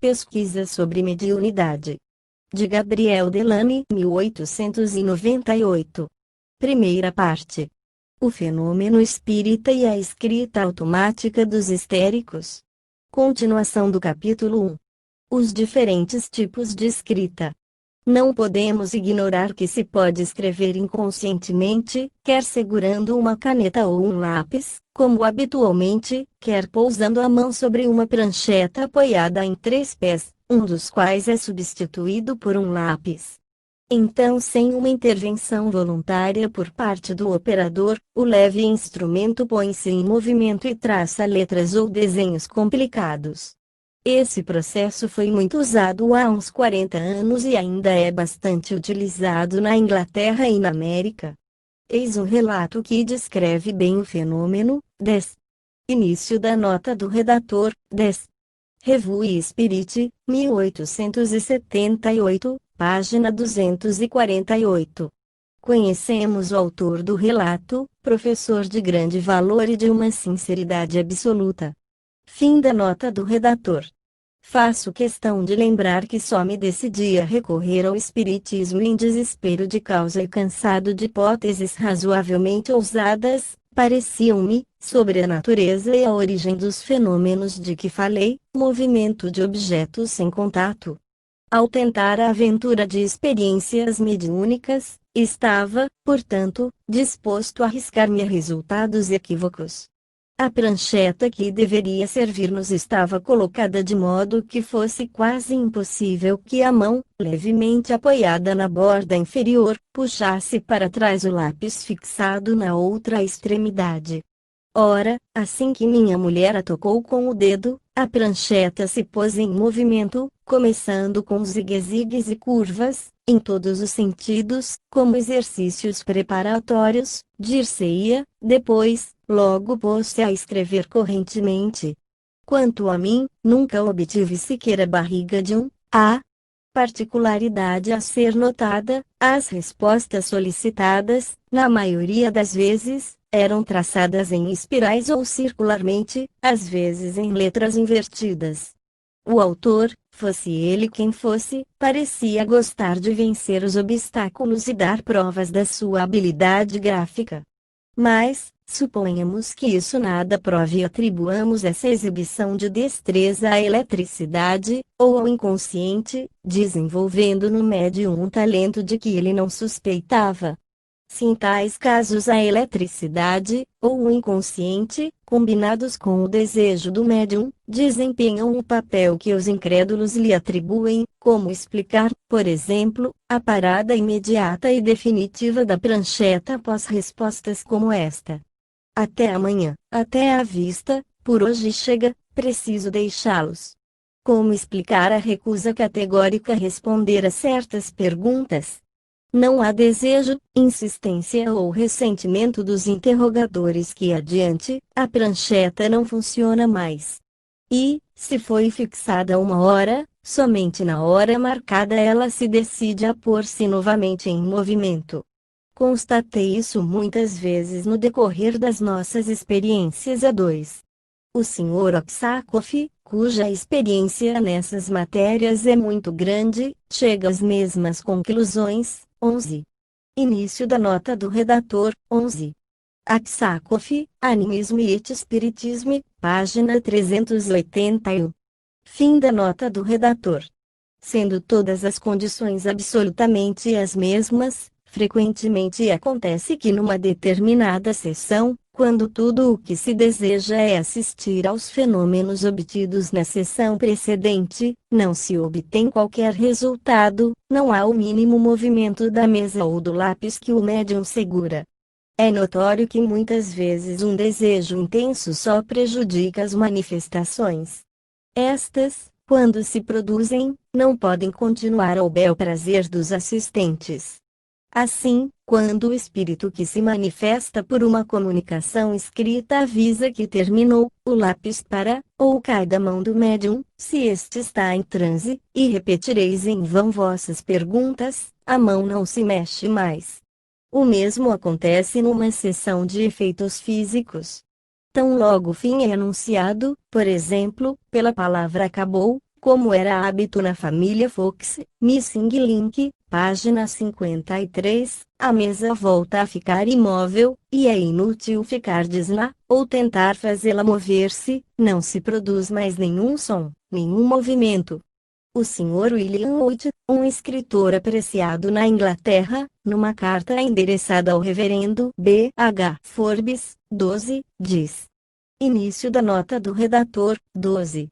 Pesquisa sobre mediunidade. De Gabriel Delany, 1898. Primeira parte. O fenômeno espírita e a escrita automática dos histéricos. Continuação do capítulo 1. Os diferentes tipos de escrita. Não podemos ignorar que se pode escrever inconscientemente, quer segurando uma caneta ou um lápis, como habitualmente, quer pousando a mão sobre uma prancheta apoiada em 3 pés, um dos quais é substituído por um lápis. Então, sem uma intervenção voluntária por parte do operador, o leve instrumento põe-se em movimento e traça letras ou desenhos complicados. Esse processo foi muito usado há uns 40 anos e ainda é bastante utilizado na Inglaterra e na América. Eis um relato que descreve bem o fenômeno. 10. Início da nota do redator. 10. Revue Spirit, 1878, página 248. Conhecemos o autor do relato, professor de grande valor e de uma sinceridade absoluta. Fim da nota do redator. Faço questão de lembrar que só me decidi a recorrer ao espiritismo em desespero de causa e cansado de hipóteses razoavelmente ousadas, pareciam-me, sobre a natureza e a origem dos fenômenos de que falei, movimento de objetos sem contato. Ao tentar a aventura de experiências mediúnicas, estava, portanto, disposto a arriscar-me a resultados equívocos. A prancheta que deveria servir-nos estava colocada de modo que fosse quase impossível que a mão, levemente apoiada na borda inferior, puxasse para trás o lápis fixado na outra extremidade. Ora, assim que minha mulher a tocou com o dedo, a prancheta se pôs em movimento, começando com zigue-zigues e curvas, em todos os sentidos, como exercícios preparatórios, dir-se-ia, depois, logo pôs-se a escrever correntemente. Quanto a mim, nunca obtive sequer a barriga de A. Particularidade a ser notada: as respostas solicitadas, na maioria das vezes, eram traçadas em espirais ou circularmente, às vezes em letras invertidas. O autor, fosse ele quem fosse, parecia gostar de vencer os obstáculos e dar provas da sua habilidade gráfica. Mas, suponhamos que isso nada prove e atribuamos essa exibição de destreza à eletricidade, ou ao inconsciente, desenvolvendo no médium um talento de que ele não suspeitava. Se em tais casos a eletricidade, ou o inconsciente, combinados com o desejo do médium, desempenham o papel que os incrédulos lhe atribuem, como explicar, por exemplo, a parada imediata e definitiva da prancheta após respostas como esta: até amanhã, até à vista, por hoje chega, preciso deixá-los. Como explicar a recusa categórica a responder a certas perguntas? Não há desejo, insistência ou ressentimento dos interrogadores que adiante, a prancheta não funciona mais. E, se foi fixada uma hora, somente na hora marcada ela se decide a pôr-se novamente em movimento. Constatei isso muitas vezes no decorrer das nossas experiências a dois. O Sr. Aksakoff, cuja experiência nessas matérias é muito grande, chega às mesmas conclusões. 11. Início da nota do redator. 11. Aksakoff, Animismo e Espiritismo, página 381. Fim da nota do redator. Sendo todas as condições absolutamente as mesmas, frequentemente acontece que numa determinada sessão, quando tudo o que se deseja é assistir aos fenômenos obtidos na sessão precedente, não se obtém qualquer resultado, não há o mínimo movimento da mesa ou do lápis que o médium segura. É notório que muitas vezes um desejo intenso só prejudica as manifestações. Estas, quando se produzem, não podem continuar ao bel prazer dos assistentes. Assim, quando o espírito que se manifesta por uma comunicação escrita avisa que terminou, o lápis para, ou cai da mão do médium, se este está em transe, e repetireis em vão vossas perguntas, a mão não se mexe mais. O mesmo acontece numa sessão de efeitos físicos. Tão logo o fim é anunciado, por exemplo, pela palavra acabou, como era hábito na família Fox, Missing Link, página 53, a mesa volta a ficar imóvel, e é inútil ficar desná, ou tentar fazê-la mover-se, não se produz mais nenhum som, nenhum movimento. O Sr. William Wood, um escritor apreciado na Inglaterra, numa carta endereçada ao reverendo B. H. Forbes, 12, diz. Início da nota do redator, 12.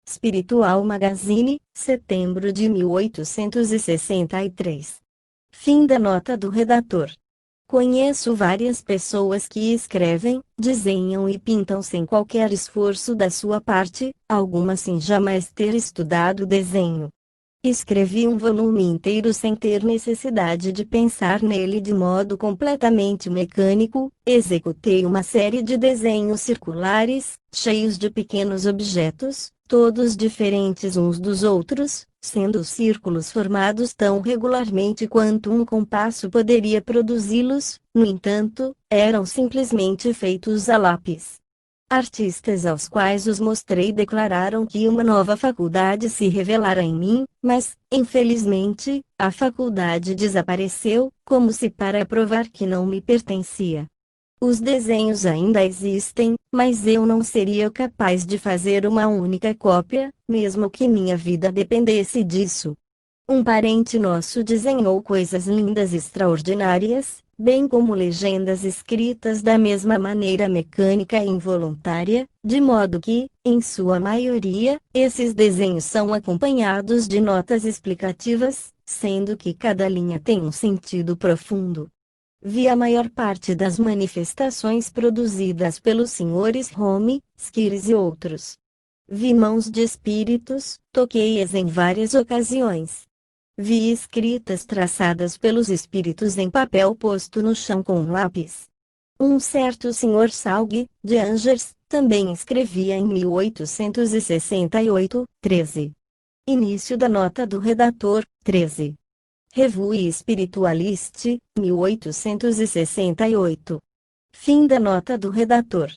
Spiritual Magazine, setembro de 1863. Fim da nota do redator. Conheço várias pessoas que escrevem, desenham e pintam sem qualquer esforço da sua parte, algumas sem jamais ter estudado desenho. Escrevi um volume inteiro sem ter necessidade de pensar nele de modo completamente mecânico, executei uma série de desenhos circulares, cheios de pequenos objetos, todos diferentes uns dos outros, sendo os círculos formados tão regularmente quanto um compasso poderia produzi-los, no entanto, eram simplesmente feitos a lápis. Artistas aos quais os mostrei declararam que uma nova faculdade se revelara em mim, mas, infelizmente, a faculdade desapareceu, como se para provar que não me pertencia. Os desenhos ainda existem, mas eu não seria capaz de fazer uma única cópia, mesmo que minha vida dependesse disso. Um parente nosso desenhou coisas lindas e extraordinárias, bem como legendas escritas da mesma maneira mecânica e involuntária, de modo que, em sua maioria, esses desenhos são acompanhados de notas explicativas, sendo que cada linha tem um sentido profundo. Vi a maior parte das manifestações produzidas pelos Srs. Home, Squires e outros. Vi mãos de espíritos, toquei-as em várias ocasiões. Vi escritas traçadas pelos espíritos em papel posto no chão com um lápis. Um certo Sr. Salg, de Angers, também escrevia em 1868, 13. Início da nota do redator, 13. Revue Spiritualiste, 1868. Fim da nota do redator.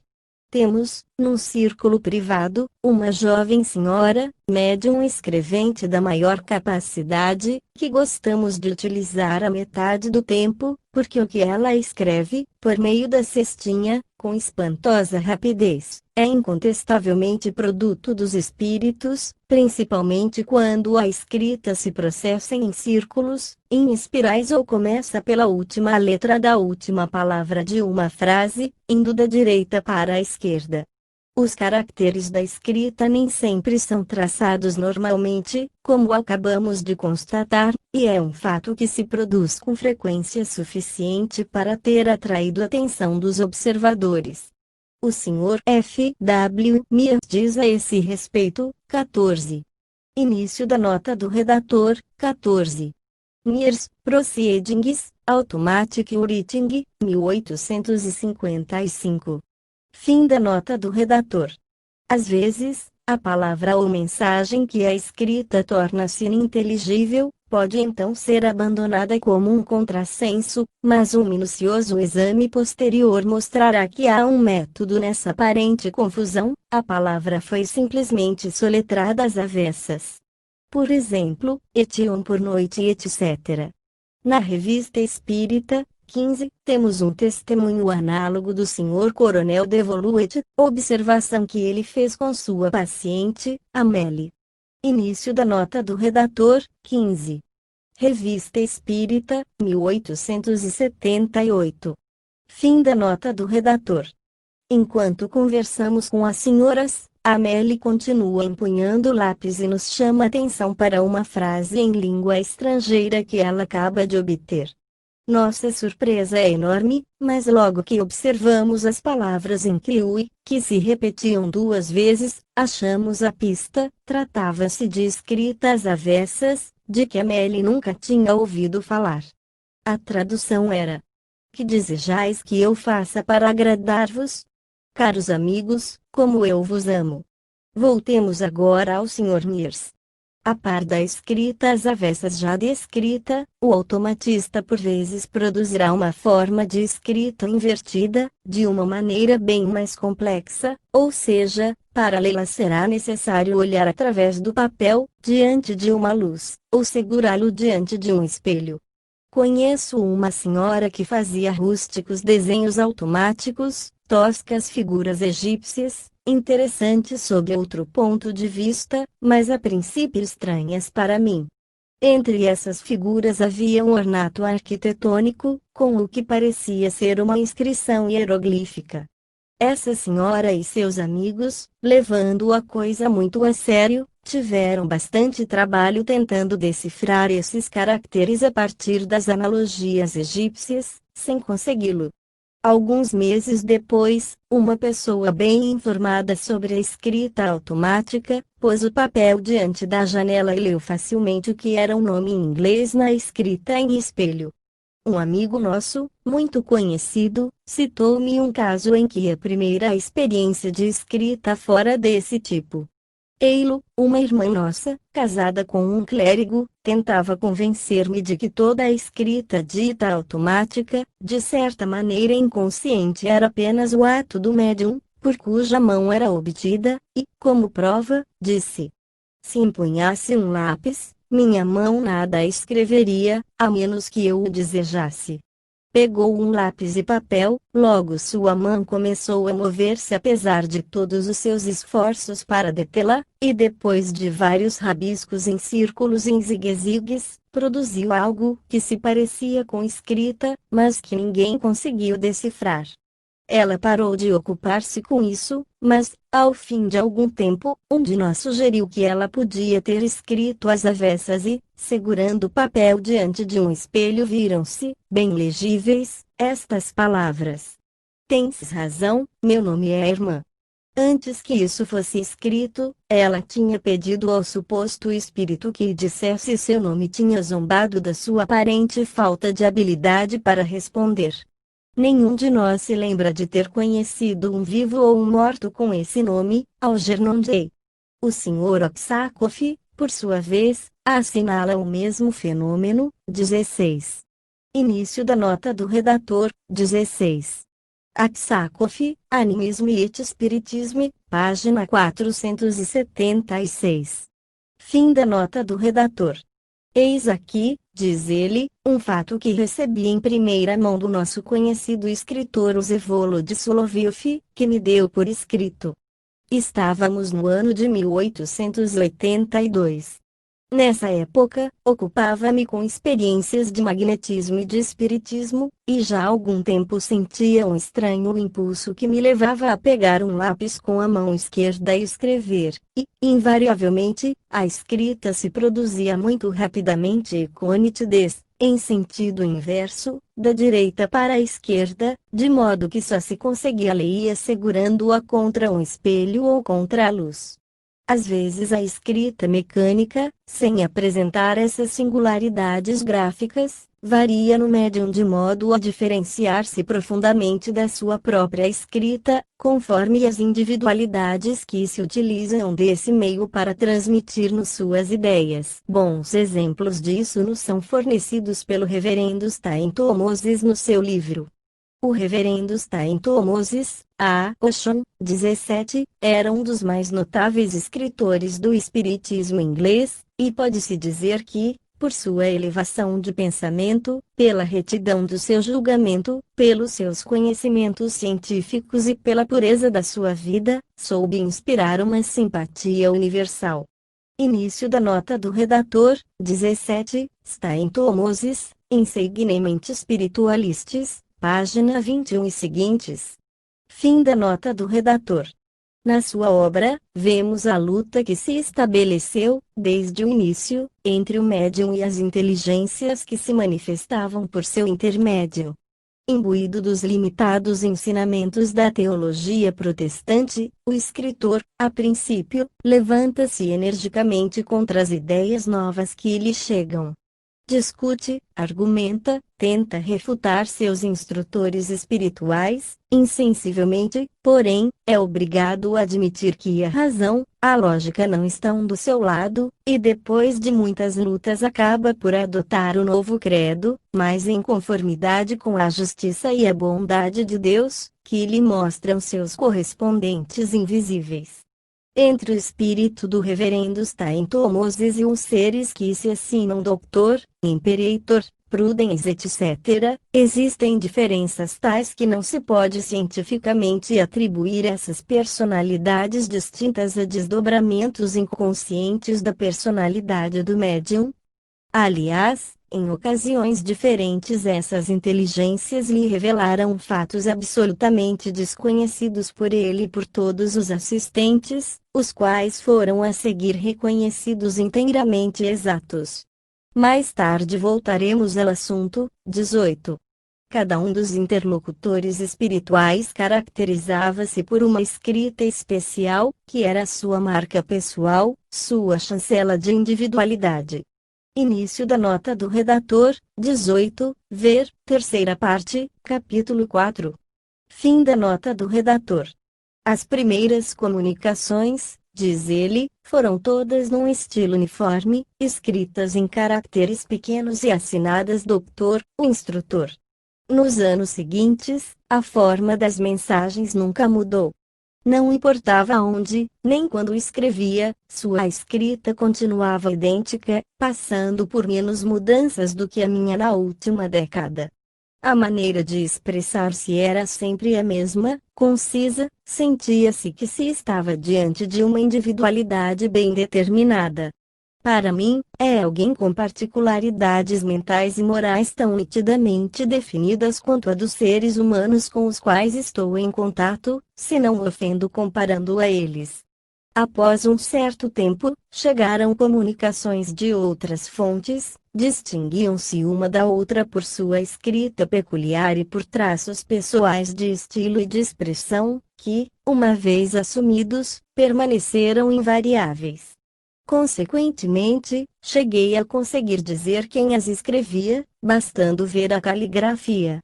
Temos, num círculo privado, uma jovem senhora, médium escrevente da maior capacidade, que gostamos de utilizar a metade do tempo, porque o que ela escreve, por meio da cestinha, com espantosa rapidez, é incontestavelmente produto dos espíritos, principalmente quando a escrita se processa em círculos, em espirais ou começa pela última letra da última palavra de uma frase, indo da direita para a esquerda. Os caracteres da escrita nem sempre são traçados normalmente, como acabamos de constatar, e é um fato que se produz com frequência suficiente para ter atraído a atenção dos observadores. O Sr. F. W. Mears diz a esse respeito, 14. Início da nota do redator, 14. Mears, Proceedings, Automatic Writing, 1855. Fim da nota do redator. Às vezes, a palavra ou mensagem que é escrita torna-se ininteligível, pode então ser abandonada como um contrassenso, mas um minucioso exame posterior mostrará que há um método nessa aparente confusão, a palavra foi simplesmente soletrada às avessas. Por exemplo, etion por noite e etc. Na Revista Espírita, 15, temos um testemunho análogo do Sr. Coronel Devoluet, observação que ele fez com sua paciente, Amélie. Início da nota do redator, 15. Revista Espírita, 1878. Fim da nota do redator. Enquanto conversamos com as senhoras, Amélie continua empunhando o lápis e nos chama atenção para uma frase em língua estrangeira que ela acaba de obter. Nossa surpresa é enorme, mas logo que observamos as palavras em Kiwi, que se repetiam 2 vezes, achamos a pista. Tratava-se de escritas avessas, de que Amélie nunca tinha ouvido falar. A tradução era: que desejais que eu faça para agradar-vos? Caros amigos, como eu vos amo. Voltemos agora ao Sr. Mears. A par da escrita às avessas já descrita, o automatista por vezes produzirá uma forma de escrita invertida, de uma maneira bem mais complexa, ou seja, Para lê-la será necessário olhar através do papel, diante de uma luz, ou segurá-lo diante de um espelho. Conheço uma senhora que fazia rústicos desenhos automáticos, toscas figuras egípcias, interessantes sob outro ponto de vista, mas a princípio estranhas para mim. Entre essas figuras havia um ornato arquitetônico, com o que parecia ser uma inscrição hieroglífica. Essa senhora e seus amigos, levando a coisa muito a sério, tiveram bastante trabalho tentando decifrar esses caracteres a partir das analogias egípcias, sem consegui-lo. Alguns meses depois, uma pessoa bem informada sobre a escrita automática, pôs o papel diante da janela e leu facilmente o que era um nome em inglês na escrita em espelho. Um amigo nosso, muito conhecido, citou-me um caso em que a primeira experiência de escrita fora desse tipo. Eilo, uma irmã nossa, casada com um clérigo, tentava convencer-me de que toda a escrita dita automática, de certa maneira inconsciente, era apenas o ato do médium, por cuja mão era obtida, e, como prova, disse: se empunhasse um lápis, minha mão nada escreveria, a menos que eu o desejasse. Pegou um lápis e papel, logo sua mão começou a mover-se apesar de todos os seus esforços para detê-la, e depois de vários rabiscos em círculos em zigue-zigues, produziu algo que se parecia com escrita, mas que ninguém conseguiu decifrar. Ela parou de ocupar-se com isso, mas, ao fim de algum tempo, um de nós sugeriu que ela podia ter escrito às avessas e, segurando o papel diante de um espelho, viram-se, bem legíveis, estas palavras: tens razão, meu nome é irmã. Antes que isso fosse escrito, ela tinha pedido ao suposto espírito que dissesse seu nome, tinha zombado da sua aparente falta de habilidade para responder. Nenhum de nós se lembra de ter conhecido um vivo ou um morto com esse nome, Algernon J. O Sr. Aksakoff, por sua vez, assinala o mesmo fenômeno. 16. Início da nota do redator. 16. Aksakoff, Animismo e Espiritismo, página 476. Fim da nota do redator. Eis aqui, diz ele, um fato que recebi em primeira mão do nosso conhecido escritor Vsevolod Solovyov, que me deu por escrito. Estávamos no ano de 1882. Nessa época, ocupava-me com experiências de magnetismo e de espiritismo, e já há algum tempo sentia um estranho impulso que me levava a pegar um lápis com a mão esquerda e escrever, e, invariavelmente, a escrita se produzia muito rapidamente e com nitidez, em sentido inverso, da direita para a esquerda, de modo que só se conseguia ler segurando-a contra um espelho ou contra a luz. Às vezes a escrita mecânica, sem apresentar essas singularidades gráficas, varia no médium de modo a diferenciar-se profundamente da sua própria escrita, conforme as individualidades que se utilizam desse meio para transmitir-nos suas ideias. Bons exemplos disso nos são fornecidos pelo Reverendo Stein Moses no seu livro. O Reverendo Stein Moses, A. Oshon, 17, era um dos mais notáveis escritores do espiritismo inglês, e pode-se dizer que, por sua elevação de pensamento, pela retidão do seu julgamento, pelos seus conhecimentos científicos e pela pureza da sua vida, soube inspirar uma simpatia universal. Início da nota do redator. 17, Stein Moses, Insignamente Spiritualistes, página 21 e seguintes. Fim da nota do redator. Na sua obra, vemos a luta que se estabeleceu, desde o início, entre o médium e as inteligências que se manifestavam por seu intermédio. Imbuído dos limitados ensinamentos da teologia protestante, o escritor, a princípio, levanta-se energicamente contra as ideias novas que lhe chegam. Discute, argumenta, tenta refutar seus instrutores espirituais, insensivelmente, porém, é obrigado a admitir que a razão, a lógica não estão do seu lado, e depois de muitas lutas acaba por adotar o novo credo, mas em conformidade com a justiça e a bondade de Deus, que lhe mostram seus correspondentes invisíveis. entre o espírito do reverendo Stainton Moses e os seres que se assinam Doutor, Imperator, Prudence etc., existem diferenças tais que não se pode cientificamente atribuir essas personalidades distintas a desdobramentos inconscientes da personalidade do médium. Aliás, em ocasiões diferentes essas inteligências lhe revelaram fatos absolutamente desconhecidos por ele e por todos os assistentes, os quais foram a seguir reconhecidos inteiramente exatos. Mais tarde voltaremos ao assunto. 18. Cada um dos interlocutores espirituais caracterizava-se por uma escrita especial, que era sua marca pessoal, sua chancela de individualidade. Início da nota do redator. 18. Ver, terceira parte, capítulo 4. Fim da nota do redator. As primeiras comunicações, diz ele, foram todas num estilo uniforme, escritas em caracteres pequenos e assinadas Doutor, o instrutor. Nos anos seguintes, a forma das mensagens nunca mudou. Não importava onde, nem quando escrevia, sua escrita continuava idêntica, passando por menos mudanças do que a minha na última década. A maneira de expressar-se era sempre a mesma, concisa, sentia-se que se estava diante de uma individualidade bem determinada. Para mim, é alguém com particularidades mentais e morais tão nitidamente definidas quanto a dos seres humanos com os quais estou em contato, se não ofendo comparando a eles. Após um certo tempo, chegaram comunicações de outras fontes, distinguiam-se uma da outra por sua escrita peculiar e por traços pessoais de estilo e de expressão, que, uma vez assumidos, permaneceram invariáveis. Consequentemente, cheguei a conseguir dizer quem as escrevia, bastando ver a caligrafia.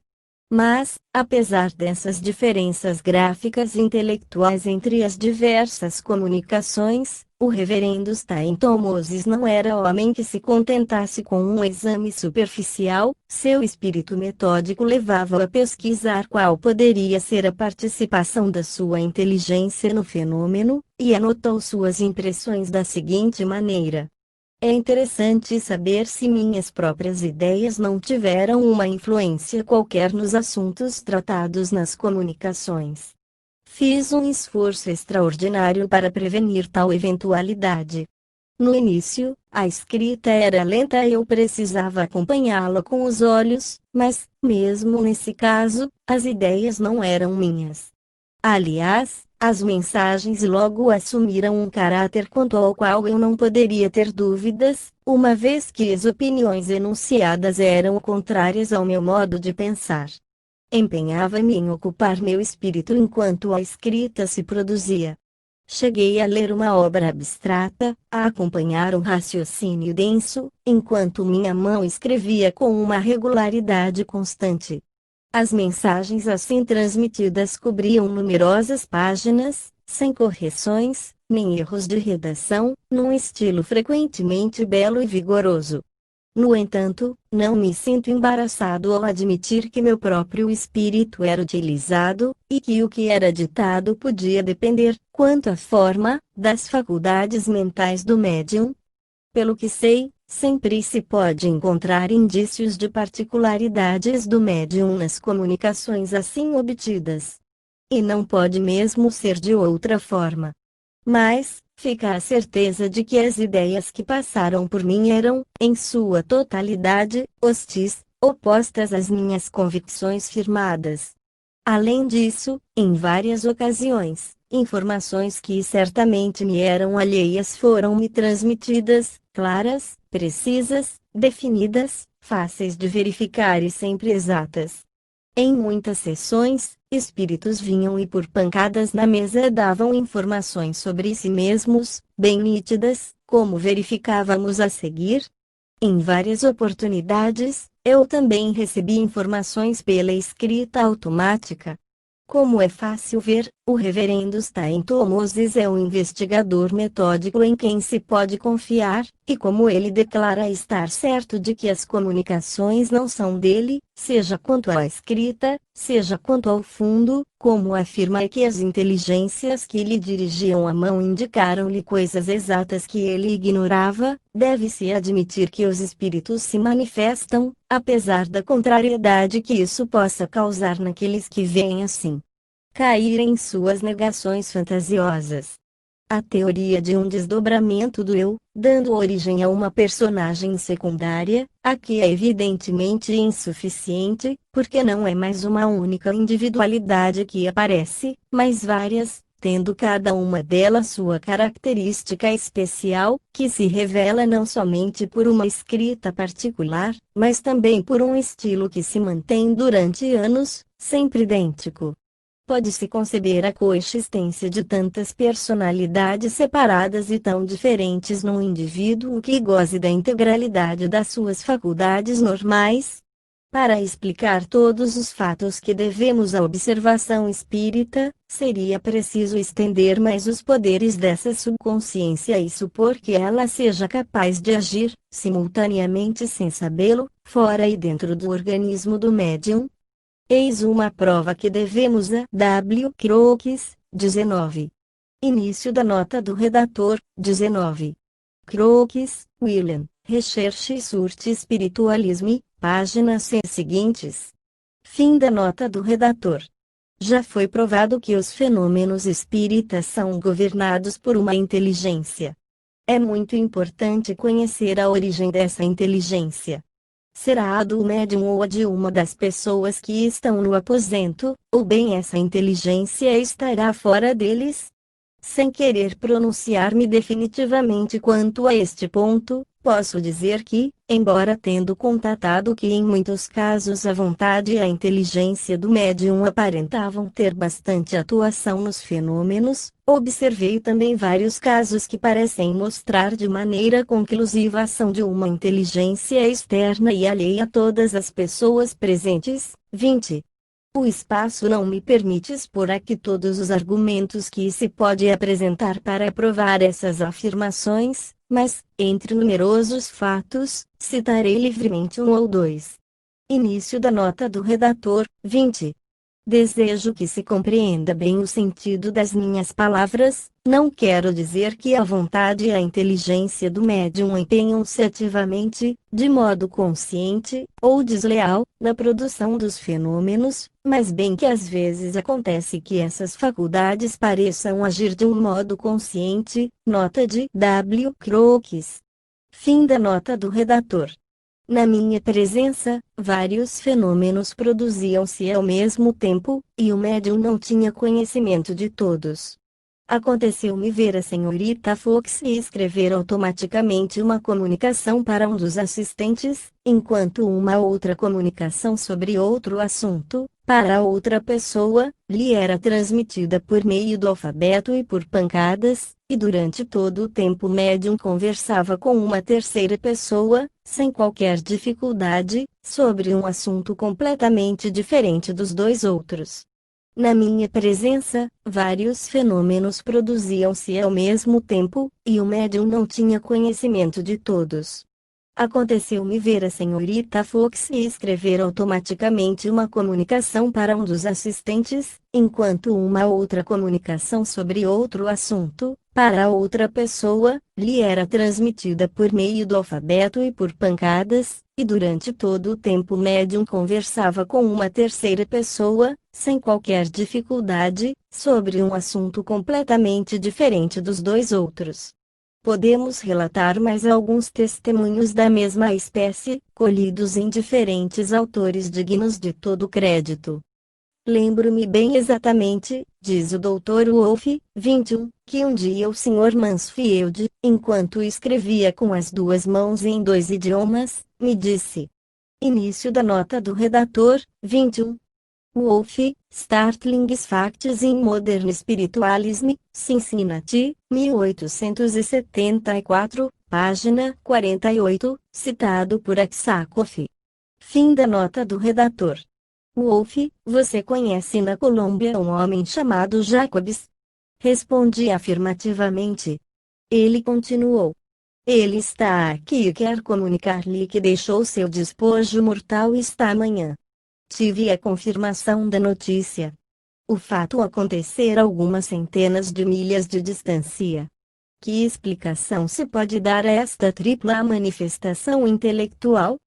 Mas, apesar dessas diferenças gráficas e intelectuais entre as diversas comunicações, o reverendo Stainton Moses não era homem que se contentasse com um exame superficial, seu espírito metódico levava-o a pesquisar qual poderia ser a participação da sua inteligência no fenômeno, e anotou suas impressões da seguinte maneira. É interessante saber se minhas próprias ideias não tiveram uma influência qualquer nos assuntos tratados nas comunicações. Fiz um esforço extraordinário para prevenir tal eventualidade. No início, a escrita era lenta e eu precisava acompanhá-la com os olhos, mas, mesmo nesse caso, as ideias não eram minhas. Aliás, as mensagens logo assumiram um caráter quanto ao qual eu não poderia ter dúvidas, uma vez que as opiniões enunciadas eram contrárias ao meu modo de pensar. Empenhava-me em ocupar meu espírito enquanto a escrita se produzia. Cheguei a ler uma obra abstrata, a acompanhar um raciocínio denso, enquanto minha mão escrevia com uma regularidade constante. As mensagens assim transmitidas cobriam numerosas páginas, sem correções, nem erros de redação, num estilo frequentemente belo e vigoroso. No entanto, não me sinto embaraçado ao admitir que meu próprio espírito era utilizado, e que o que era ditado podia depender, quanto à forma, das faculdades mentais do médium. Pelo que sei, sempre se pode encontrar indícios de particularidades do médium nas comunicações assim obtidas. E não pode mesmo ser de outra forma. Mas, fica a certeza de que as ideias que passaram por mim eram, em sua totalidade, hostis, opostas às minhas convicções firmadas. Além disso, em várias ocasiões, informações que certamente me eram alheias foram-me transmitidas, claras, precisas, definidas, fáceis de verificar e sempre exatas. Em muitas sessões, espíritos vinham e por pancadas na mesa davam informações sobre si mesmos, bem nítidas, como verificávamos a seguir. Em várias oportunidades, eu também recebi informações pela escrita automática. Como é fácil ver, O reverendo Stainton Moses é um investigador metódico em quem se pode confiar, e como ele declara estar certo de que as comunicações não são dele, seja quanto à escrita, seja quanto ao fundo, como afirma que as inteligências que lhe dirigiam a mão indicaram-lhe coisas exatas que ele ignorava, deve-se admitir que os espíritos se manifestam, apesar da contrariedade que isso possa causar naqueles que veem assim cair em suas negações fantasiosas. A teoria de um desdobramento do eu, dando origem a uma personagem secundária, aqui é evidentemente insuficiente, porque não é mais uma única individualidade que aparece, mas várias, tendo cada uma delas sua característica especial, que se revela não somente por uma escrita particular, mas também por um estilo que se mantém durante anos, sempre idêntico. Pode-se conceber a coexistência de tantas personalidades separadas e tão diferentes num indivíduo que goze da integralidade das suas faculdades normais? Para explicar todos os fatos que devemos à observação espírita, seria preciso estender mais os poderes dessa subconsciência e supor que ela seja capaz de agir, simultaneamente sem sabê-lo, fora e dentro do organismo do médium. Eis uma prova que devemos a W. Crookes, 19. Início da nota do redator, 19. Crookes, William, Recherche sur Spiritualisme, páginas seguintes. Fim da nota do redator. Já foi provado que os fenômenos espíritas são governados por uma inteligência. É muito importante conhecer a origem dessa inteligência. Será a do médium ou a de uma das pessoas que estão no aposento, ou bem essa inteligência estará fora deles? Sem querer pronunciar-me definitivamente quanto a este ponto, posso dizer que, embora tendo constatado que em muitos casos a vontade e a inteligência do médium aparentavam ter bastante atuação nos fenômenos, observei também vários casos que parecem mostrar de maneira conclusiva a ação de uma inteligência externa e alheia a todas as pessoas presentes. 20. O espaço não me permite expor aqui todos os argumentos que se pode apresentar para provar essas afirmações, mas, entre numerosos fatos, citarei livremente um ou dois. Início da nota do redator, 20. Desejo que se compreenda bem o sentido das minhas palavras, não quero dizer que a vontade e a inteligência do médium empenham-se ativamente, de modo consciente, ou desleal, na produção dos fenômenos, mas bem que às vezes acontece que essas faculdades pareçam agir de um modo consciente, nota de W. Crookes. Fim da nota do redator. Na minha presença, vários fenômenos produziam-se ao mesmo tempo, e o médium não tinha conhecimento de todos. Aconteceu-me ver a senhorita Fox e escrever automaticamente uma comunicação para um dos assistentes, enquanto uma outra comunicação sobre outro assunto, para outra pessoa, lhe era transmitida por meio do alfabeto e por pancadas, e durante todo o tempo o médium conversava com uma terceira pessoa, sem qualquer dificuldade, sobre um assunto completamente diferente dos dois outros. Na minha presença, vários fenômenos produziam-se ao mesmo tempo, e o médium não tinha conhecimento de todos. Aconteceu-me ver a senhorita Fox e escrever automaticamente uma comunicação para um dos assistentes, enquanto uma outra comunicação sobre outro assunto, para outra pessoa, lhe era transmitida por meio do alfabeto e por pancadas, e durante todo o tempo o médium conversava com uma terceira pessoa, sem qualquer dificuldade, sobre um assunto completamente diferente dos dois outros. Podemos relatar mais alguns testemunhos da mesma espécie, colhidos em diferentes autores dignos de todo crédito. Lembro-me bem exatamente, diz o Dr. Wolff, 21, que um dia o Sr. Mansfield, enquanto escrevia com as duas mãos em dois idiomas, me disse. Início da nota do redator, 21. Wolff, Startling Facts in Modern Spiritualism, Cincinnati, 1874, página 48, citado por Aksakoff. Fim da nota do redator. Wolf, você conhece na Colômbia um homem chamado Jacobs? Respondi afirmativamente. Ele continuou. Ele está aqui e quer comunicar-lhe que deixou seu despojo mortal esta manhã. Tive a confirmação da notícia. O fato acontecera algumas centenas de milhas de distância. Que explicação se pode dar a esta tripla manifestação intelectual?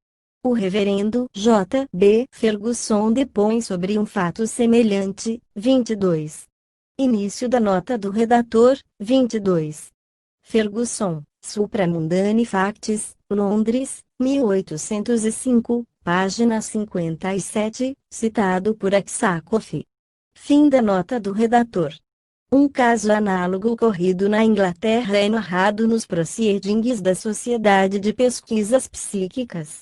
O reverendo J. B. Ferguson depõe sobre um fato semelhante. 22. Início da nota do redator. 22. Ferguson, Supramundane Facts, Londres, 1805, página 57, citado por Aksakoff. Fim da nota do redator. Um caso análogo ocorrido na Inglaterra é narrado nos Proceedings da Sociedade de Pesquisas Psíquicas.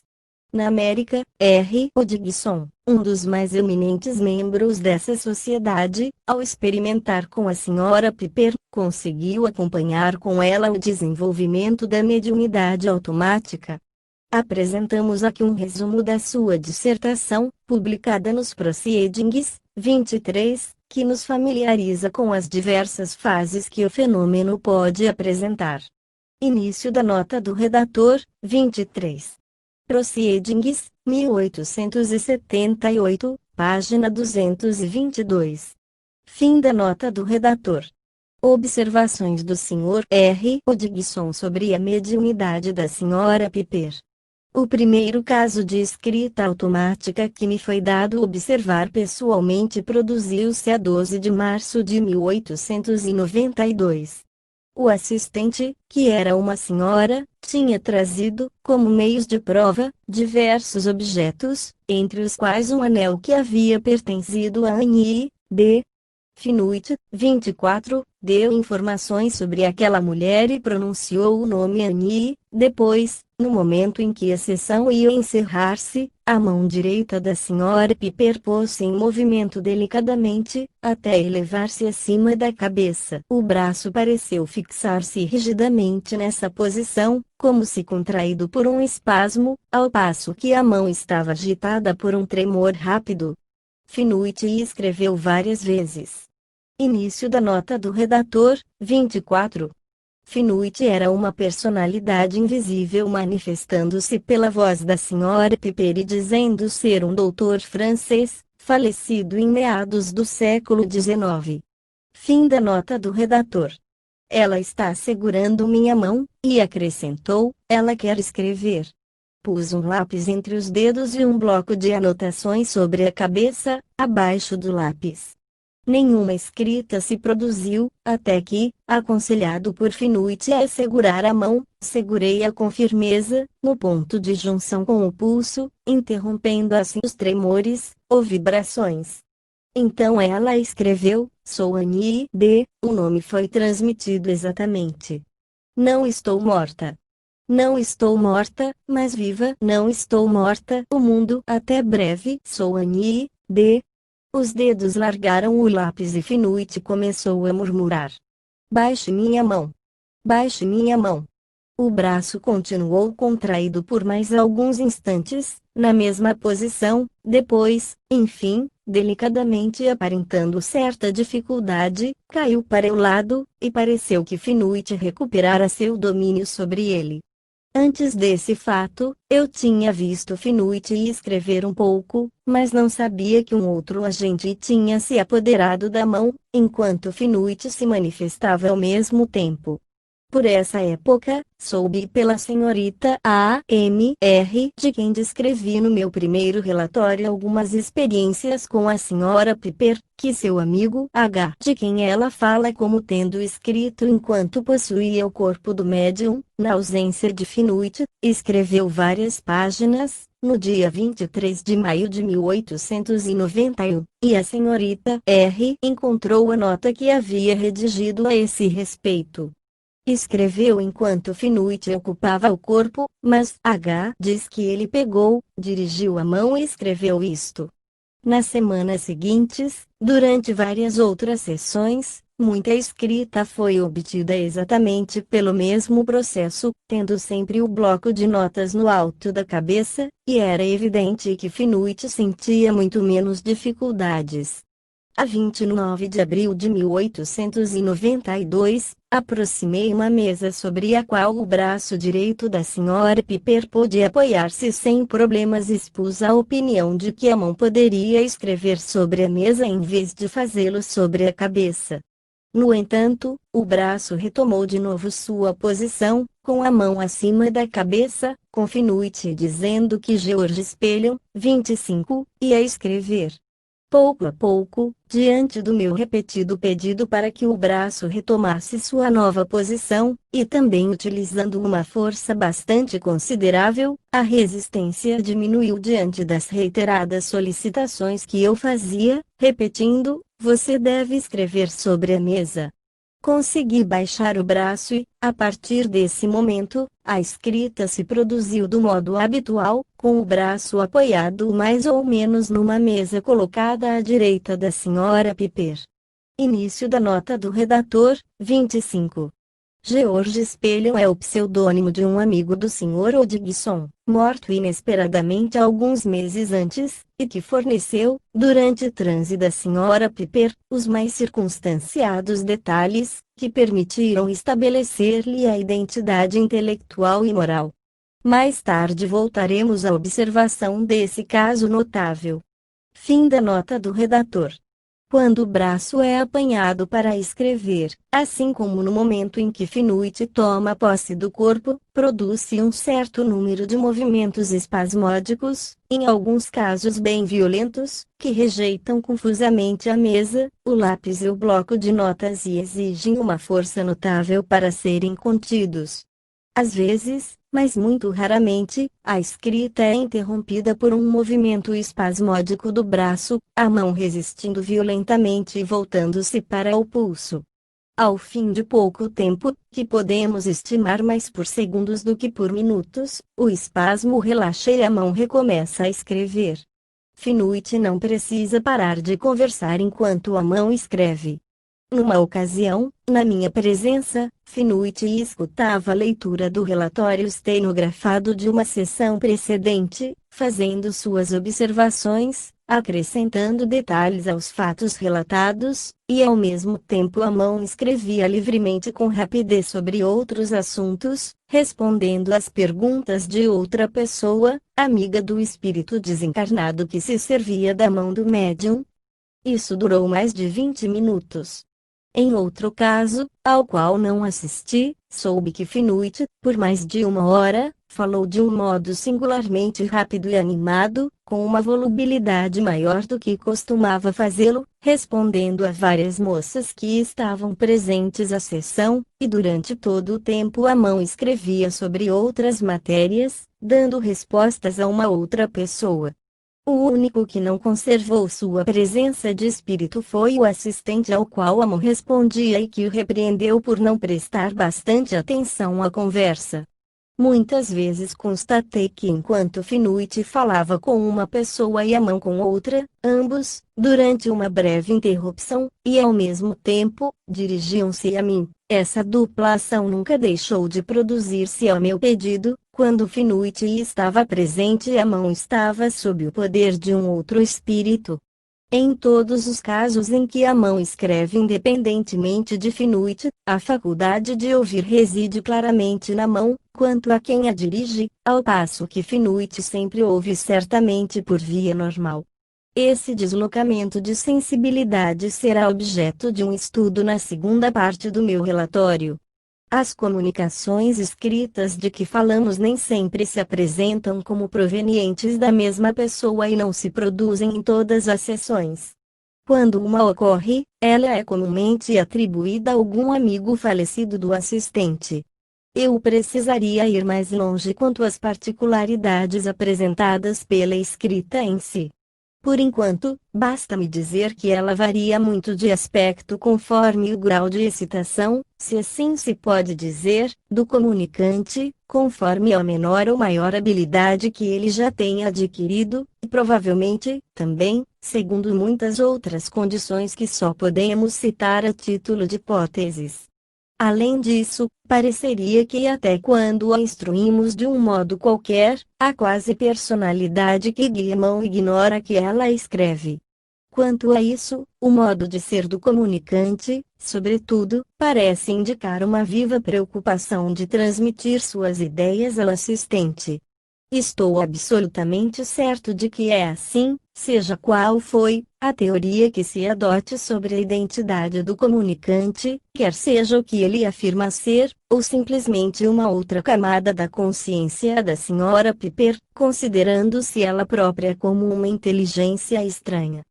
Na América, R. Hodgson, um dos mais eminentes membros dessa sociedade, ao experimentar com a Sra. Piper, conseguiu acompanhar com ela o desenvolvimento da mediunidade automática. Apresentamos aqui um resumo da sua dissertação, publicada nos Proceedings, 23, que nos familiariza com as diversas fases que o fenômeno pode apresentar. Início da nota do redator. 23. Proceedings, 1878, página 222. Fim da nota do redator. Observações do Sr. R. Hodgson sobre a mediunidade da Sra. Piper. O primeiro caso de escrita automática que me foi dado observar pessoalmente produziu-se a 12 de março de 1892. O assistente, que era uma senhora, tinha trazido, como meios de prova, diversos objetos, entre os quais um anel que havia pertencido a Annie D. Finuit, 24, deu informações sobre aquela mulher e pronunciou o nome Annie. Depois, no momento em que a sessão ia encerrar-se, a mão direita da Sra. Piper pôs-se em movimento delicadamente, até elevar-se acima da cabeça. O braço pareceu fixar-se rigidamente nessa posição, como se contraído por um espasmo, ao passo que a mão estava agitada por um tremor rápido. Finuit escreveu várias vezes. Início da nota do redator. 24. Finuit era uma personalidade invisível manifestando-se pela voz da Sra. Piper e dizendo ser um doutor francês, falecido em meados do século XIX. Fim da nota do redator. Ela está segurando minha mão, e acrescentou, ela quer escrever. Pus um lápis entre os dedos e um bloco de anotações sobre a cabeça, abaixo do lápis. Nenhuma escrita se produziu, até que, aconselhado por Finuit a segurar a mão, segurei-a com firmeza, no ponto de junção com o pulso, interrompendo assim os tremores, ou vibrações. Então ela escreveu, sou Annie D. O nome foi transmitido exatamente. Não estou morta. Não estou morta, mas viva. Não estou morta. O mundo até breve. Sou Annie D. Os dedos largaram o lápis e Finuit começou a murmurar. Baixe minha mão. Baixe minha mão. O braço continuou contraído por mais alguns instantes, na mesma posição, depois, enfim, delicadamente aparentando certa dificuldade, caiu para o lado, e pareceu que Finuit recuperara seu domínio sobre ele. Antes desse fato, eu tinha visto Finuit escrever um pouco, mas não sabia que um outro agente tinha se apoderado da mão, enquanto Finuit se manifestava ao mesmo tempo. Por essa época, soube pela senhorita A.M.R. de quem descrevi no meu primeiro relatório algumas experiências com a Sra. Piper, que seu amigo H. de quem ela fala como tendo escrito enquanto possuía o corpo do médium, na ausência de Finuit, escreveu várias páginas, no dia 23 de maio de 1891, e a senhorita R. encontrou a nota que havia redigido a esse respeito. Escreveu enquanto Finuit ocupava o corpo, mas H. diz que ele pegou, dirigiu a mão e escreveu isto. Nas semanas seguintes, durante várias outras sessões, Muita escrita foi obtida exatamente pelo mesmo processo, tendo sempre o bloco de notas no alto da cabeça, e era evidente que Finuit sentia muito menos dificuldades. A 29 de abril de 1892, aproximei uma mesa sobre a qual o braço direito da Sra. Piper podia apoiar-se sem problemas e expus a opinião de que a mão poderia escrever sobre a mesa em vez de fazê-lo sobre a cabeça. No entanto, o braço retomou de novo sua posição, com a mão acima da cabeça, com Finuit dizendo que George Spellion, 25, ia escrever. Pouco a pouco, diante do meu repetido pedido para que o braço retomasse sua nova posição, e também utilizando uma força bastante considerável, a resistência diminuiu diante das reiteradas solicitações que eu fazia, repetindo: "Você deve escrever sobre a mesa." Consegui baixar o braço e, a partir desse momento, a escrita se produziu do modo habitual, com o braço apoiado mais ou menos numa mesa colocada à direita da Sra. Piper. Início da nota do redator, 25. George Spellion é o pseudônimo de um amigo do Sr. Hodgson, morto inesperadamente alguns meses antes, e que forneceu, durante transe da Sra. Piper, os mais circunstanciados detalhes, que permitiram estabelecer-lhe a identidade intelectual e moral. Mais tarde voltaremos à observação desse caso notável. Fim da nota do redator. Quando o braço é apanhado para escrever, assim como no momento em que Finuit toma posse do corpo, produz-se um certo número de movimentos espasmódicos, em alguns casos bem violentos, que rejeitam confusamente a mesa, o lápis e o bloco de notas e exigem uma força notável para serem contidos. Às vezes, mas muito raramente, a escrita é interrompida por um movimento espasmódico do braço, a mão resistindo violentamente e voltando-se para o pulso. Ao fim de pouco tempo, que podemos estimar mais por segundos do que por minutos, o espasmo relaxa e a mão recomeça a escrever. Finuit não precisa parar de conversar enquanto a mão escreve. Numa ocasião, na minha presença, Finuit escutava a leitura do relatório estenografado de uma sessão precedente, fazendo suas observações, acrescentando detalhes aos fatos relatados, e ao mesmo tempo a mão escrevia livremente com rapidez sobre outros assuntos, respondendo às perguntas de outra pessoa, amiga do espírito desencarnado que se servia da mão do médium. Isso durou mais de 20 minutos. Em outro caso, ao qual não assisti, soube que Finuit, por mais de uma hora, falou de um modo singularmente rápido e animado, com uma volubilidade maior do que costumava fazê-lo, respondendo a várias moças que estavam presentes à sessão, e durante todo o tempo a mão escrevia sobre outras matérias, dando respostas a uma outra pessoa. O único que não conservou sua presença de espírito foi o assistente ao qual a mão respondia e que o repreendeu por não prestar bastante atenção à conversa. Muitas vezes constatei que enquanto Finuit falava com uma pessoa e a mão com outra, ambos, durante uma breve interrupção, e ao mesmo tempo, dirigiam-se a mim. Essa dupla ação nunca deixou de produzir-se ao meu pedido. Quando Finuit estava presente e a mão estava sob o poder de um outro espírito. Em todos os casos em que a mão escreve independentemente de Finuit, a faculdade de ouvir reside claramente na mão, quanto a quem a dirige, ao passo que Finuit sempre ouve certamente por via normal. Esse deslocamento de sensibilidade será objeto de um estudo na segunda parte do meu relatório. As comunicações escritas de que falamos nem sempre se apresentam como provenientes da mesma pessoa e não se produzem em todas as sessões. Quando uma ocorre, ela é comumente atribuída a algum amigo falecido do assistente. Eu precisaria ir mais longe quanto às particularidades apresentadas pela escrita em si. Por enquanto, basta-me dizer que ela varia muito de aspecto conforme o grau de excitação, se assim se pode dizer, do comunicante, conforme a menor ou maior habilidade que ele já tenha adquirido, e provavelmente, também, segundo muitas outras condições que só podemos citar a título de hipóteses. Além disso, pareceria que até quando a instruímos de um modo qualquer, a quase personalidade que guia a mão ignora que ela escreve. Quanto a isso, o modo de ser do comunicante, sobretudo, parece indicar uma viva preocupação de transmitir suas ideias ao assistente. Estou absolutamente certo de que é assim, seja qual foi a teoria que se adote sobre a identidade do comunicante, quer seja o que ele afirma ser, ou simplesmente uma outra camada da consciência da Sra. Piper, considerando-se ela própria como uma inteligência estranha.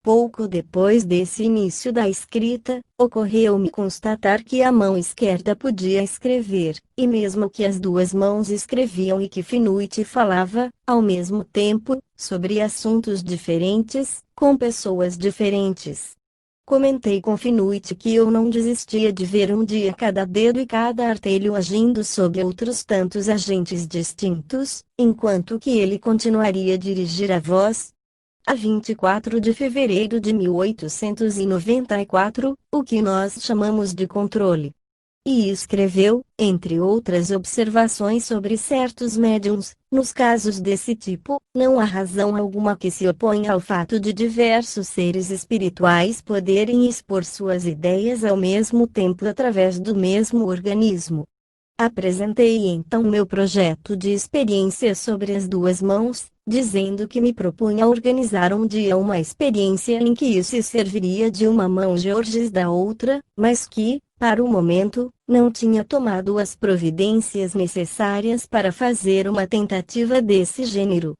Pouco depois desse início da escrita, ocorreu-me constatar que a mão esquerda podia escrever, e mesmo que as duas mãos escreviam e que Finucci falava, ao mesmo tempo, sobre assuntos diferentes, com pessoas diferentes. Comentei com Finucci que eu não desistia de ver um dia cada dedo e cada artelho agindo sobre outros tantos agentes distintos, enquanto que ele continuaria a dirigir a voz. A 24 de fevereiro de 1894, o que nós chamamos de controle. E escreveu, entre outras observações sobre certos médiums, nos casos desse tipo, não há razão alguma que se oponha ao fato de diversos seres espirituais poderem expor suas ideias ao mesmo tempo através do mesmo organismo. Apresentei então meu projeto de experiência sobre as duas mãos, dizendo que me propunha organizar um dia uma experiência em que isso serviria de uma mão Georges da outra, mas que, para o momento, não tinha tomado as providências necessárias para fazer uma tentativa desse gênero.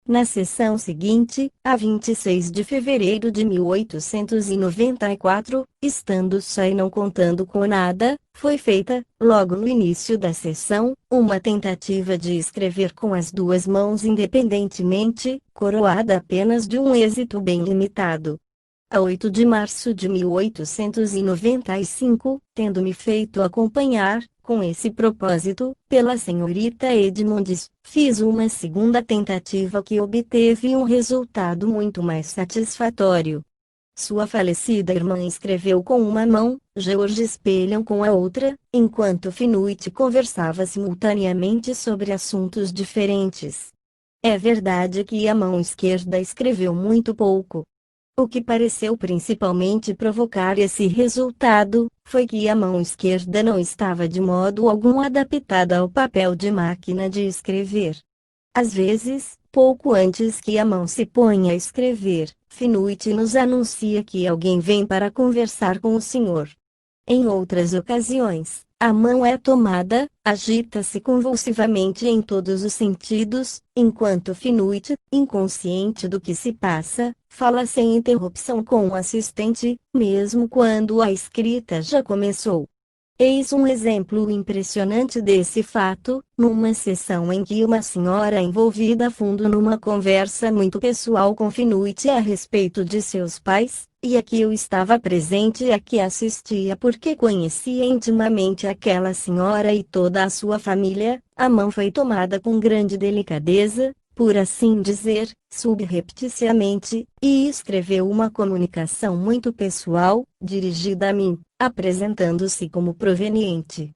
Na sessão seguinte, a 26 de fevereiro de 1894, estando só e não contando com nada, foi feita, logo no início da sessão, uma tentativa de escrever com as duas mãos independentemente, coroada apenas de um êxito bem limitado. A 8 de março de 1895, tendo-me feito acompanhar, com esse propósito, pela senhorita Edmonds, fiz uma segunda tentativa que obteve um resultado muito mais satisfatório. Sua falecida irmã escreveu com uma mão, George Spellion com a outra, enquanto Finucci conversava simultaneamente sobre assuntos diferentes. É verdade que a mão esquerda escreveu muito pouco. O que pareceu principalmente provocar esse resultado, foi que a mão esquerda não estava de modo algum adaptada ao papel de máquina de escrever. Às vezes, pouco antes que a mão se ponha a escrever, Finucci nos anuncia que alguém vem para conversar com o senhor. Em outras ocasiões, a mão é tomada, agita-se convulsivamente em todos os sentidos, enquanto Finucci, inconsciente do que se passa, fala sem interrupção com o assistente, mesmo quando a escrita já começou. Eis um exemplo impressionante desse fato, numa sessão em que uma senhora envolvida a fundo numa conversa muito pessoal com Finucci a respeito de seus pais, e a que eu estava presente e a que assistia porque conhecia intimamente aquela senhora e toda a sua família, a mão foi tomada com grande delicadeza, por assim dizer, subrepticiamente, e escreveu uma comunicação muito pessoal, dirigida a mim, apresentando-se como proveniente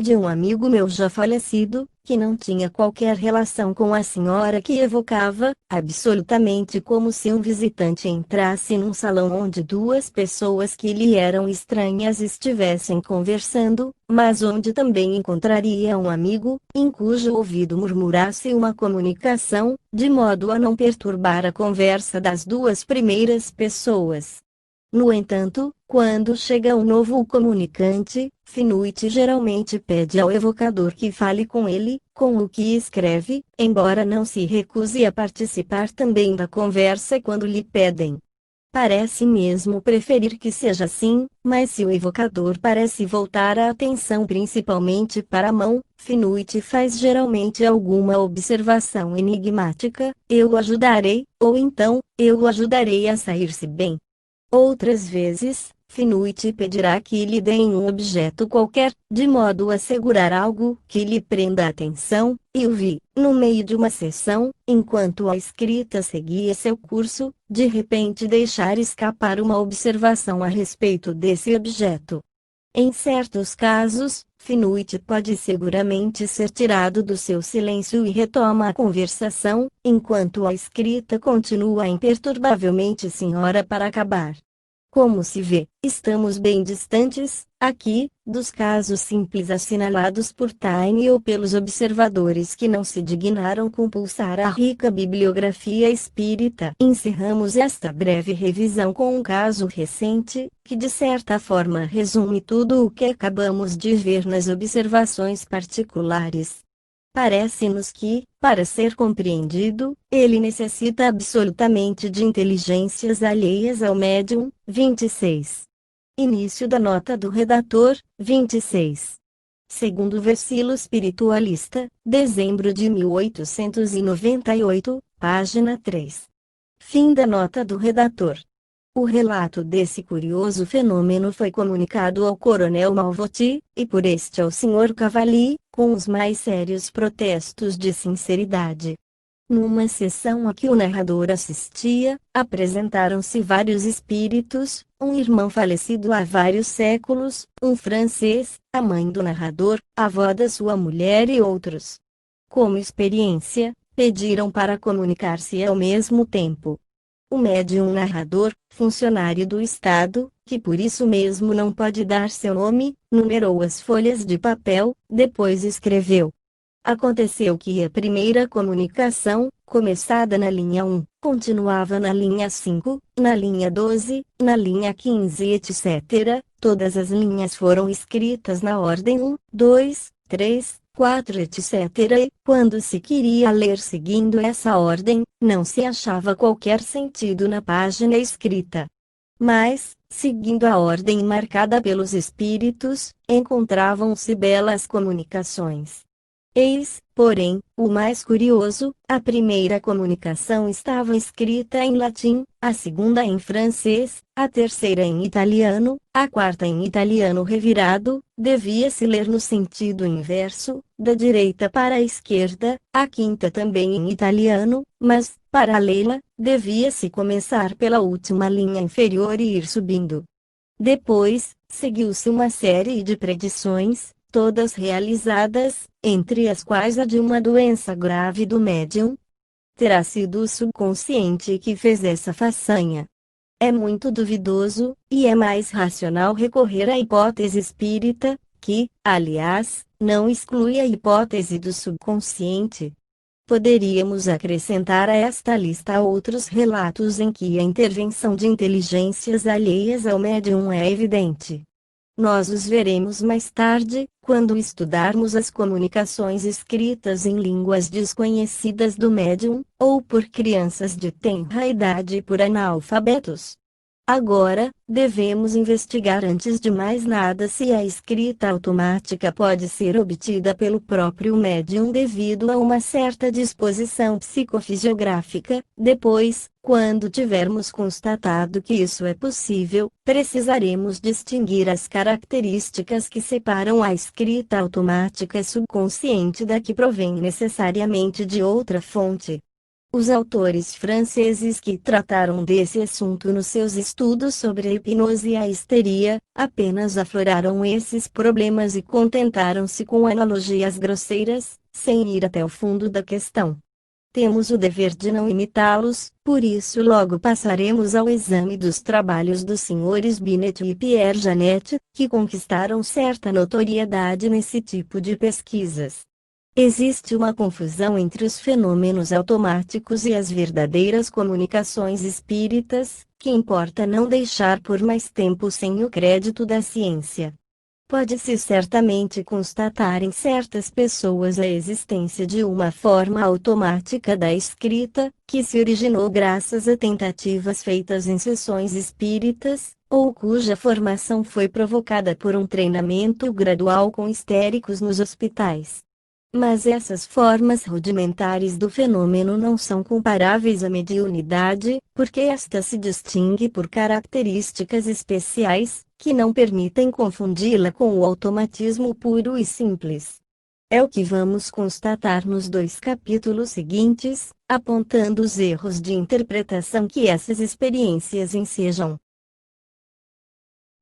de um amigo meu já falecido, que não tinha qualquer relação com a senhora que evocava, absolutamente como se um visitante entrasse num salão onde duas pessoas que lhe eram estranhas estivessem conversando, mas onde também encontraria um amigo, em cujo ouvido murmurasse uma comunicação, de modo a não perturbar a conversa das duas primeiras pessoas. No entanto, quando chega um novo comunicante, Finucci geralmente pede ao evocador que fale com ele, com o que escreve, embora não se recuse a participar também da conversa quando lhe pedem. Parece mesmo preferir que seja assim, mas se o evocador parece voltar a atenção principalmente para a mão, Finucci faz geralmente alguma observação enigmática, eu o ajudarei, ou então, eu o ajudarei a sair-se bem. Outras vezes, Finuit pedirá que lhe deem um objeto qualquer, de modo a segurar algo que lhe prenda a atenção, e o vi, no meio de uma sessão, enquanto a escrita seguia seu curso, de repente deixar escapar uma observação a respeito desse objeto. Em certos casos, Finuit pode seguramente ser tirado do seu silêncio e retoma a conversação, enquanto a escrita continua imperturbavelmente sem hora para acabar. Como se vê, estamos bem distantes, aqui, dos casos simples assinalados por Taine ou pelos observadores que não se dignaram compulsar a rica bibliografia espírita. Encerramos esta breve revisão com um caso recente, que de certa forma resume tudo o que acabamos de ver nas observações particulares. Parece-nos que, para ser compreendido, ele necessita absolutamente de inteligências alheias ao médium. 26. Início da nota do redator. 26. Segundo Vacilo Espiritualista, dezembro de 1898, página 3. Fim da nota do redator. O relato desse curioso fenômeno foi comunicado ao coronel Malvoti, e por este ao Sr. Cavalli, com os mais sérios protestos de sinceridade. Numa sessão a que o narrador assistia, apresentaram-se vários espíritos, um irmão falecido há vários séculos, um francês, a mãe do narrador, a avó da sua mulher e outros. Como experiência, pediram para comunicar-se ao mesmo tempo. O médium narrador, funcionário do Estado, que por isso mesmo não pode dar seu nome, numerou as folhas de papel, depois escreveu. Aconteceu que a primeira comunicação, começada na linha 1, continuava na linha 5, na linha 12, na linha 15 etc. Todas as linhas foram escritas na ordem 1, 2, 3, 4 etc. E, quando se queria ler seguindo essa ordem, não se achava qualquer sentido na página escrita. Mas, seguindo a ordem marcada pelos espíritos, encontravam-se belas comunicações. Eis, porém, o mais curioso: a primeira comunicação estava escrita em latim, a segunda em francês, a terceira em italiano, a quarta em italiano revirado, devia-se ler no sentido inverso, da direita para a esquerda, a quinta também em italiano, mas, para lê-la, devia-se começar pela última linha inferior e ir subindo. Depois, seguiu-se uma série de predições, todas realizadas, entre as quais a de uma doença grave do médium. Terá sido o subconsciente que fez essa façanha. É muito duvidoso, e é mais racional recorrer à hipótese espírita, que, aliás, não exclui a hipótese do subconsciente. Poderíamos acrescentar a esta lista outros relatos em que a intervenção de inteligências alheias ao médium é evidente. Nós os veremos mais tarde, quando estudarmos as comunicações escritas em línguas desconhecidas do médium, ou por crianças de tenra idade e por analfabetos. Agora, devemos investigar antes de mais nada se a escrita automática pode ser obtida pelo próprio médium devido a uma certa disposição psicofisiográfica. Depois, quando tivermos constatado que isso é possível, precisaremos distinguir as características que separam a escrita automática subconsciente da que provém necessariamente de outra fonte. Os autores franceses que trataram desse assunto nos seus estudos sobre a hipnose e a histeria, apenas afloraram esses problemas e contentaram-se com analogias grosseiras, sem ir até o fundo da questão. Temos o dever de não imitá-los, por isso logo passaremos ao exame dos trabalhos dos senhores Binet e Pierre Janet, que conquistaram certa notoriedade nesse tipo de pesquisas. Existe uma confusão entre os fenômenos automáticos e as verdadeiras comunicações espíritas, que importa não deixar por mais tempo sem o crédito da ciência. Pode-se certamente constatar em certas pessoas a existência de uma forma automática da escrita, que se originou graças a tentativas feitas em sessões espíritas, ou cuja formação foi provocada por um treinamento gradual com histéricos nos hospitais. Mas essas formas rudimentares do fenômeno não são comparáveis à mediunidade, porque esta se distingue por características especiais, que não permitem confundi-la com o automatismo puro e simples. É o que vamos constatar nos 2 capítulos seguintes, apontando os erros de interpretação que essas experiências ensejam.